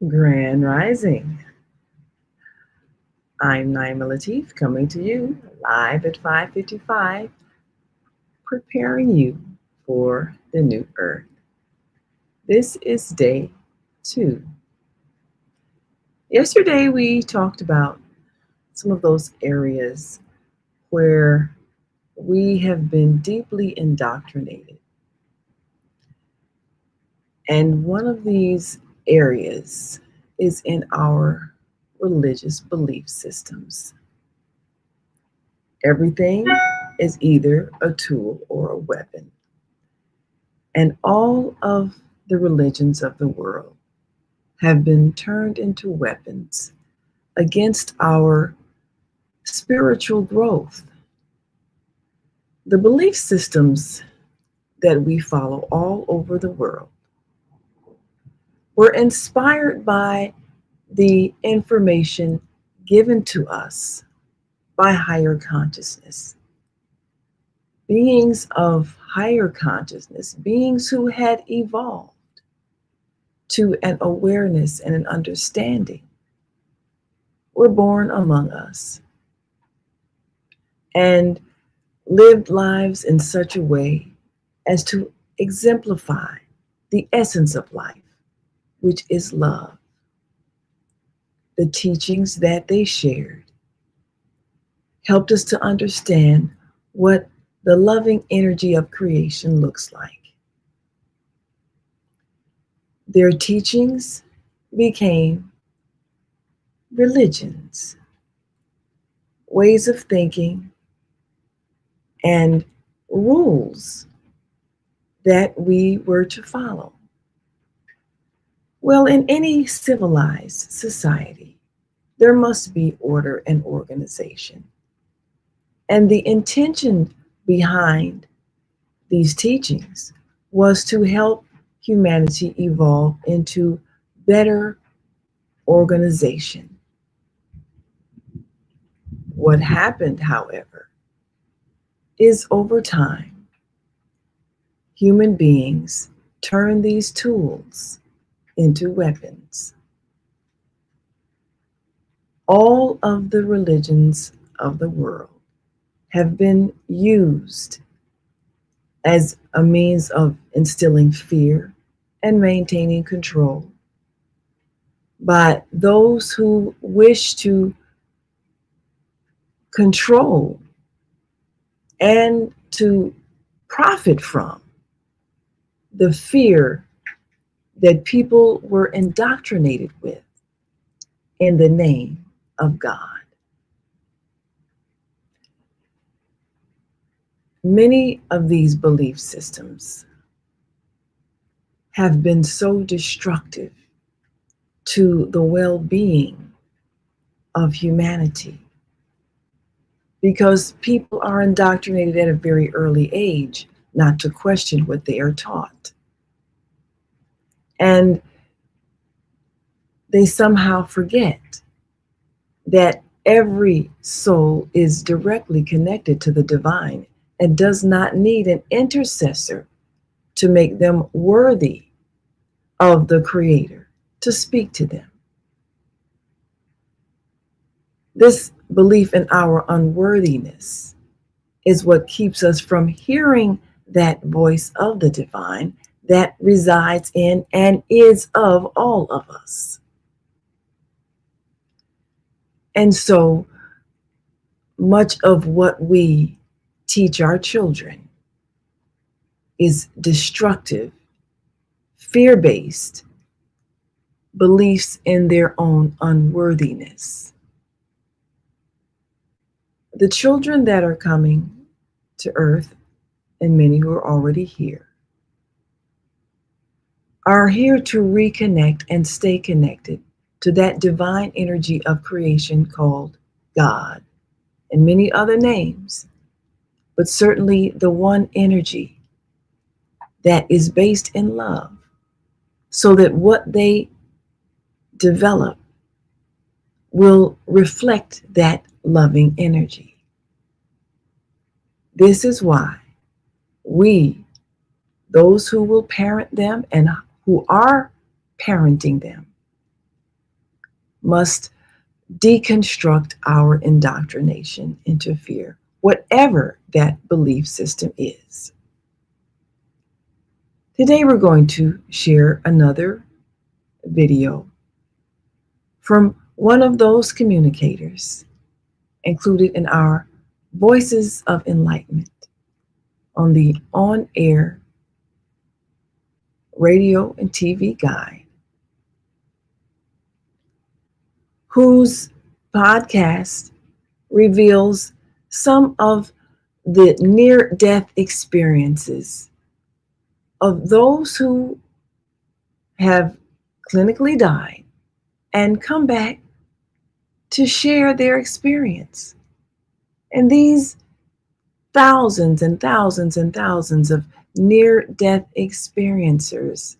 Grand Rising. I'm Naima Latif coming to you live at 5:55, preparing you for the new earth. This is day 2. Yesterday we talked about some of those areas where we have been deeply indoctrinated. And one of these areas is in our religious belief systems. Everything is either a tool or a weapon. And all of the religions of the world have been turned into weapons against our spiritual growth. The belief systems that we follow all over the world were inspired by the information given to us by higher consciousness. Beings of higher consciousness, beings who had evolved to an awareness and an understanding, were born among us and lived lives in such a way as to exemplify the essence of life, which is love. The teachings that they shared helped us to understand what the loving energy of creation looks like. Their teachings became religions, ways of thinking, and rules that we were to follow. Well, in any civilized society, there must be order and organization. And the intention behind these teachings was to help humanity evolve into better organization. What happened, however, is over time, human beings turn these tools into weapons. All of the religions of the world have been used as a means of instilling fear and maintaining control by those who wish to control and to profit from the fear that people were indoctrinated with in the name of God. Many of these belief systems have been so destructive to the well being of humanity because people are indoctrinated at a very early age not to question what they are taught. And they somehow forget that every soul is directly connected to the divine and does not need an intercessor to make them worthy of the Creator to speak to them. This belief in our unworthiness is what keeps us from hearing that voice of the divine that resides in and is of all of us. And so much of what we teach our children is destructive, fear-based beliefs in their own unworthiness. The children that are coming to earth, and many who are already here, are here to reconnect and stay connected to that divine energy of creation called God, and many other names, but certainly the one energy that is based in love, so that what they develop will reflect that loving energy. This is why we, those who will parent them and who are parenting them, must deconstruct our indoctrination into fear, whatever that belief system is. Today we're going to share another video from one of those communicators included in our Voices of Enlightenment on the on-air radio and TV guide, whose podcast reveals some of the near-death experiences of those who have clinically died and come back to share their experience. And these thousands and thousands and thousands of near-death experiencers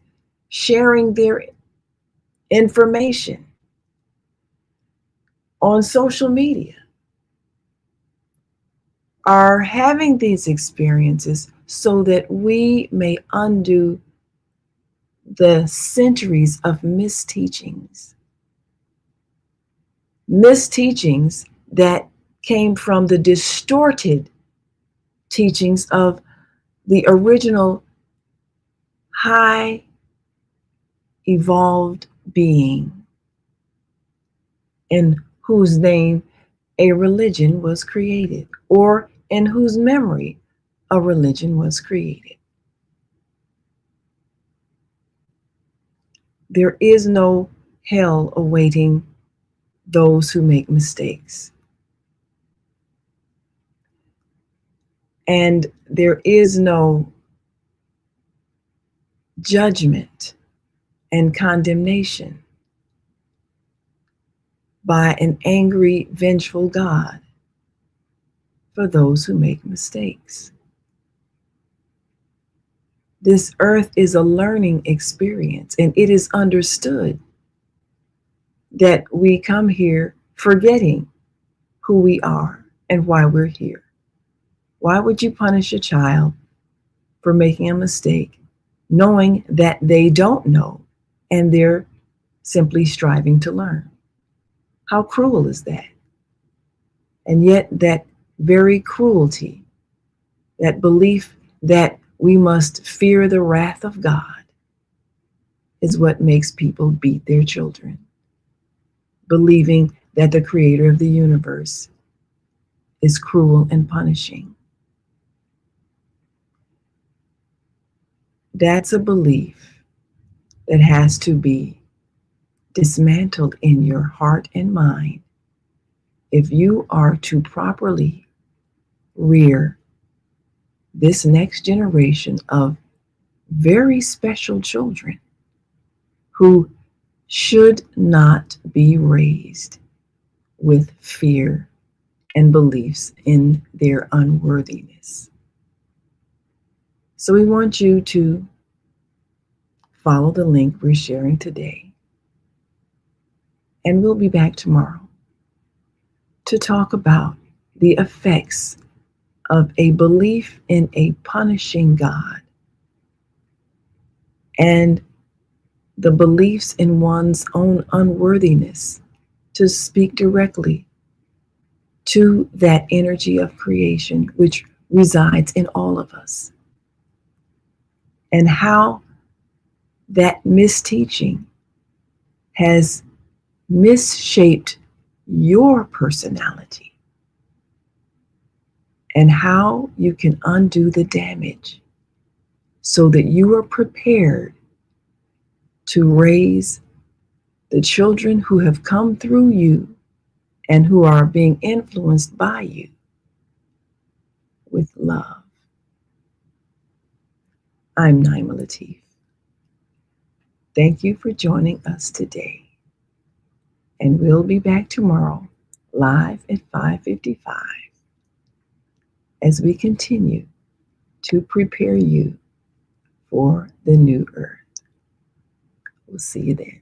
sharing their information on social media are having these experiences so that we may undo the centuries of misteachings that came from the distorted teachings of the original high evolved being in whose name a religion was created, or in whose memory a religion was created. There is no hell awaiting those who make mistakes. And there is no judgment and condemnation by an angry, vengeful God for those who make mistakes. This earth is a learning experience, and it is understood that we come here forgetting who we are and why we're here. Why would you punish a child for making a mistake, knowing that they don't know and they're simply striving to learn? How cruel is that? And yet that very cruelty, that belief that we must fear the wrath of God, is what makes people beat their children, believing that the creator of the universe is cruel and punishing. That's a belief that has to be dismantled in your heart and mind if you are to properly rear this next generation of very special children who should not be raised with fear and beliefs in their unworthiness. So we want you to follow the link we're sharing today. And we'll be back tomorrow to talk about the effects of a belief in a punishing God and the beliefs in one's own unworthiness to speak directly to that energy of creation which resides in all of us, and how that misteaching has misshaped your personality, and how you can undo the damage so that you are prepared to raise the children who have come through you and who are being influenced by you with love. I'm Naima Latif. Thank you for joining us today. And we'll be back tomorrow live at 5:55 as we continue to prepare you for the new earth. We'll see you then.